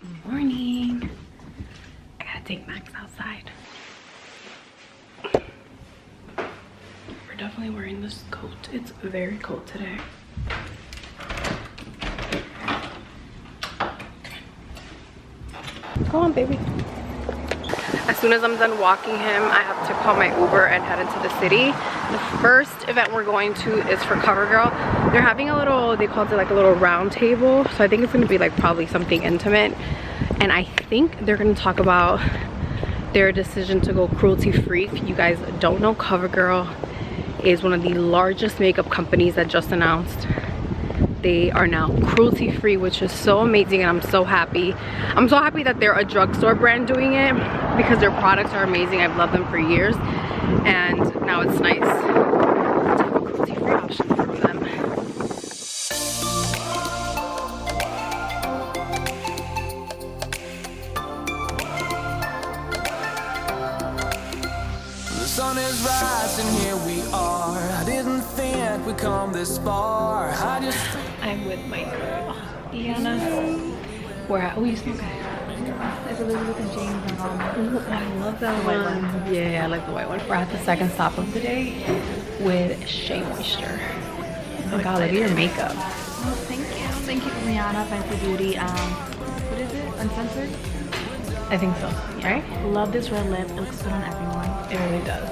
Morning. I gotta take Max outside. We're definitely wearing this coat. It's very cold today. Go on, baby. As soon as I'm done walking him, I have to call my Uber and head into the city. The first event we're going to is for CoverGirl. They're having a little, they called it like a little round table. So I think it's gonna be like probably something intimate. And I think they're gonna talk about their decision to go cruelty-free. If you guys don't know, CoverGirl is one of the largest makeup companies that just announced they are now cruelty-free, which is so amazing, and I'm so happy. I'm so happy that they're a drugstore brand doing it because their products are amazing. I've loved them for years, and now it's nice to have a cruelty-free option from them. The sun is rising, here we are. I didn't think we'd come this far. I'm with my girl, Diana. We're at, oh, you smoke it. It's Elizabeth and James and Ooh, I love that one. Yeah, I like the white one. We're at the second stop of the day with Shea Moisture. Oh god, look at your makeup. Oh, thank you. Thank you, Rihanna, Fenty Beauty. What is it? Uncensored? I think so, right? Love this red lip. It looks good on everyone. It really does.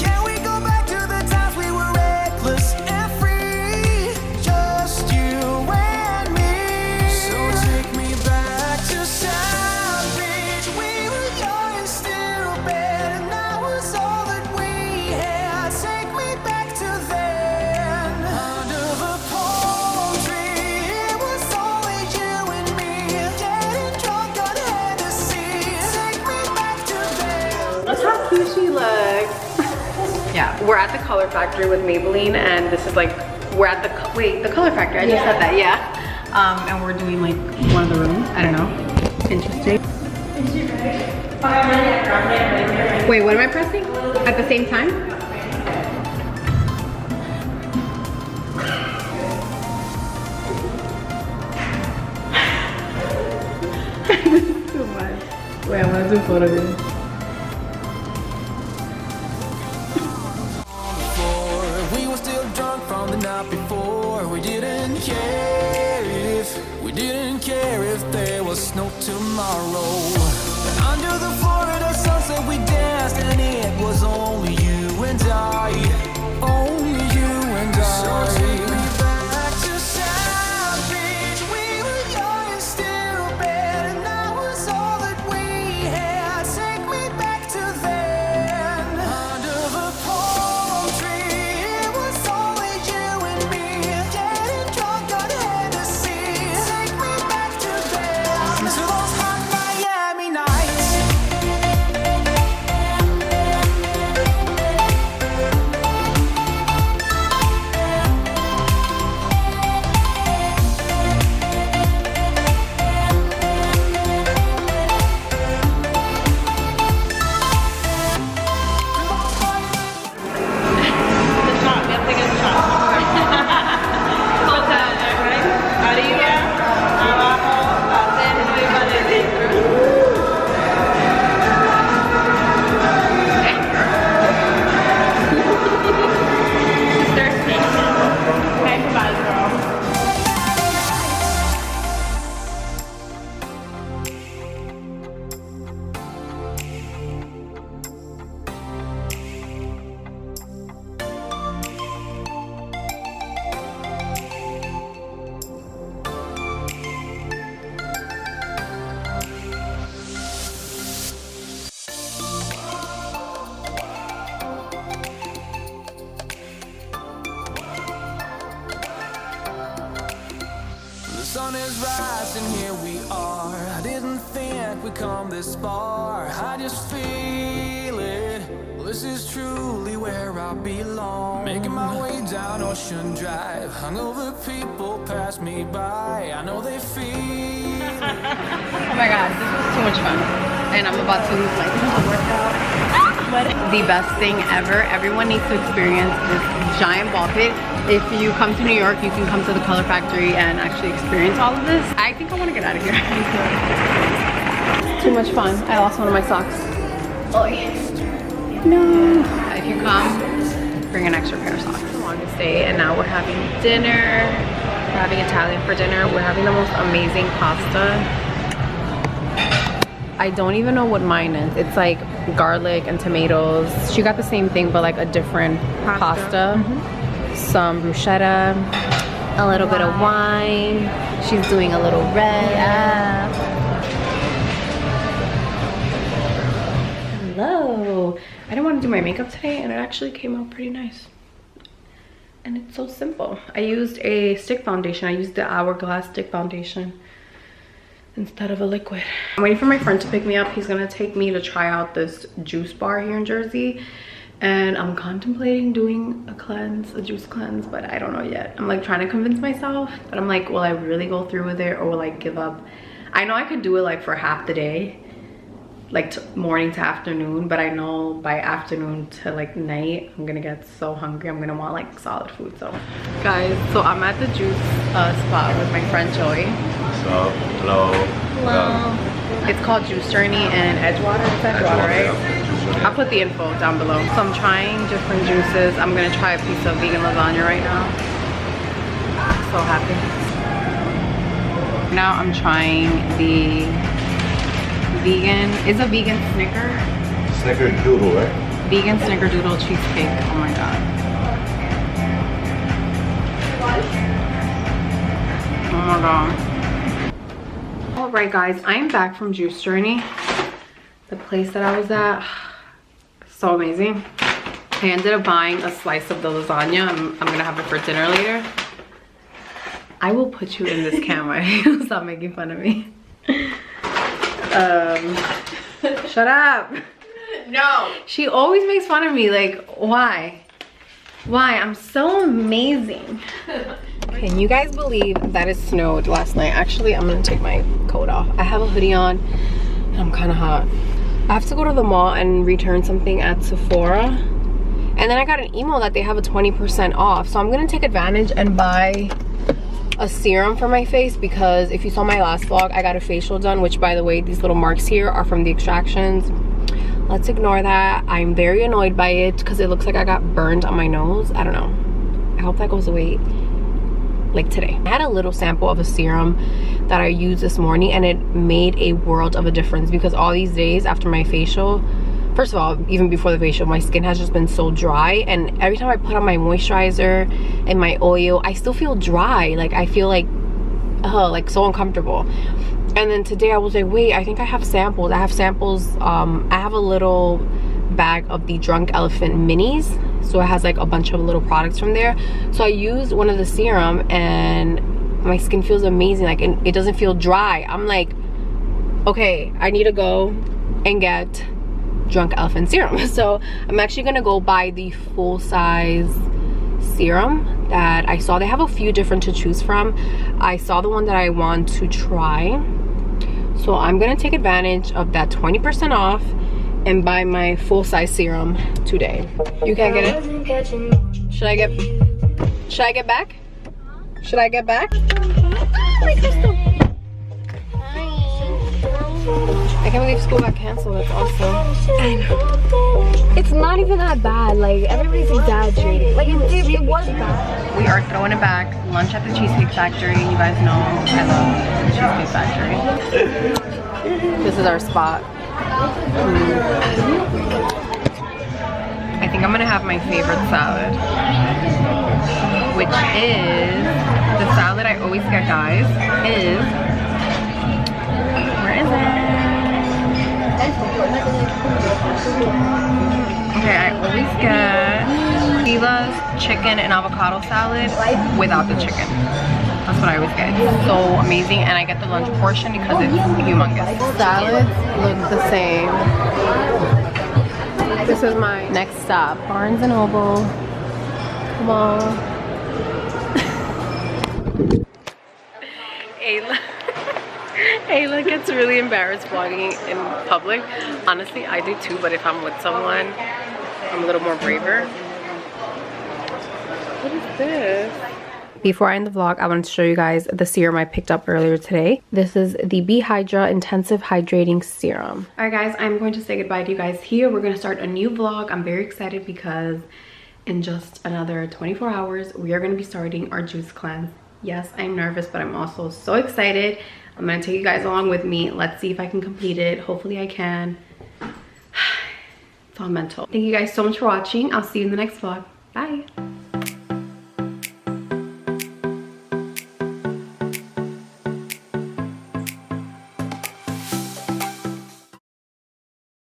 Can we go back to the times we were reckless and free? Just you and me. So take me back to Southbridge. We were young and stupid, and that was all that we had. Take me back to then. Under the palm tree, it was only you and me. Getting drunk on Hennessy. Take me back to then. Look how cute she looks. Yeah, we're at the Color Factory with Maybelline, and this is like, we're at the, wait, the Color Factory, I just said that, yeah. And we're doing like one of the rooms, I don't know, interesting. Wait, what am I pressing? At the same time? This is too much. Wait, I want to do a photo of you. We were still drunk from the night before. We didn't care if there was no tomorrow. And under the Florida sunset we danced, and it was only you and I. Only you and I. So take me back to Southbridge. We were young and stupid, and that was all that we had. Take me back to then. Under the palm tree, it was only you and me. Getting drunk on Hennessy. Take me back to then. To those hot Miami nights. The sun is rising, here we are. I didn't think we'd come this far. I just feel it. This is truly where I belong. Making my way down Ocean Drive. Hungover people pass me by. I know they feel it. Oh my god, this is too much fun. And I'm about to like work out. the best thing ever. Everyone needs to experience this giant ball pit. If you come to New York, you can come to the Color Factory and actually experience all of this. I think I want to get out of here. Too much fun. I lost one of my socks. Oh yeah. No. If you come, bring an extra pair of socks. It's the longest day, and now we're having dinner. We're having Italian for dinner. We're having the most amazing pasta. I don't even know what mine is. It's like garlic and tomatoes. She got the same thing, but like a different pasta. Some bruschetta, a little bit of wine. She's doing a little red. Yeah. Hello. I didn't want to do my makeup today, and it actually came out pretty nice. And it's so simple. I used a stick foundation. I used the Hourglass stick foundation instead of a liquid. I'm waiting for my friend to pick me up. He's gonna take me to try out this juice bar here in Jersey, and I'm contemplating doing a juice cleanse, but I don't know yet. I'm like trying to convince myself, but I'm like, will I really go through with it, or will I give up? I know I could do it like for half the day, like morning to afternoon, but I know by afternoon to like night I'm gonna get so hungry. I'm gonna want like solid food. So guys, so I'm at the juice spot with my friend Joey. So, hello. It's called Juice Journey in Edgewater. It's Edgewater, right? Yeah. I'll put the info down below. So I'm trying different juices. I'm gonna try a piece of vegan lasagna right now. So happy. Now I'm trying the vegan, it's a vegan Snickerdoodle, right? vegan snickerdoodle cheesecake. Oh my god. Oh my god. Alright guys, I am back from Juice Journey. The place that I was at, so amazing. I ended up buying a slice of the lasagna. I'm gonna have it for dinner later. I will put you in this camera. Stop making fun of me. Shut up. No. She always makes fun of me. Like, why? Why? I'm so amazing. Can you guys believe that it snowed last night? Actually, I'm gonna take my coat off. I have a hoodie on and I'm kind of hot. I have to go to the mall and return something at Sephora. And then I got an email that they have a 20% off. So I'm gonna take advantage and buy a serum for my face, because if you saw my last vlog, I got a facial done, which by the way, these little marks here are from the extractions. Let's ignore that. I'm very annoyed by it because it looks like I got burned on my nose. I don't know. I hope that goes away like today. I had a little sample of a serum that I used this morning, and it made a world of a difference, because all these days after my facial, first of all, even before the facial, my skin has just been so dry, and every time I put on my moisturizer and my oil, I still feel dry. Like I feel like so uncomfortable. And then today I was like, wait, I think I have samples. I have samples. I have a little bag of the Drunk Elephant minis, so it has like a bunch of little products from there. So I used one of the serum and my skin feels amazing. Like, and it doesn't feel dry. I'm like, okay, I need to go and get Drunk Elephant serum. So I'm actually gonna go buy the full size serum that I saw. They have a few different to choose from. I saw the one that I want to try, so I'm gonna take advantage of that 20% off and buy my full size serum today. You can't get it? Should I get back? Should I get back? My crystal. I can't believe school got canceled. That's awesome. I know. It's not even that bad. Like, everybody's exaggerating. Like, it was bad. We are throwing it back. Lunch at the Cheesecake Factory. You guys know I love the Cheesecake Factory. This is our spot. I think I'm gonna have my favorite salad, which is the salad I always get, guys. Where is it? Okay, I always get Shila's chicken and avocado salad without the chicken. That's what I always get. It's so amazing, and I get the lunch portion because it's humongous. Salads look the same. This is my next stop, Barnes & Noble. Come on. Ayla gets really embarrassed vlogging in public. Honestly, I do too, but if I'm with someone, I'm a little more braver. What is this? Before I end the vlog, I wanted to show you guys the serum I picked up earlier today. This is the BeHydra Intensive Hydrating Serum. All right, guys, I'm going to say goodbye to you guys here. We're going to start a new vlog. I'm very excited because in just another 24 hours, we are going to be starting our juice cleanse. Yes, I'm nervous, but I'm also so excited. I'm going to take you guys along with me. Let's see if I can complete it. Hopefully I can. It's all mental. Thank you guys so much for watching. I'll see you in the next vlog. Bye.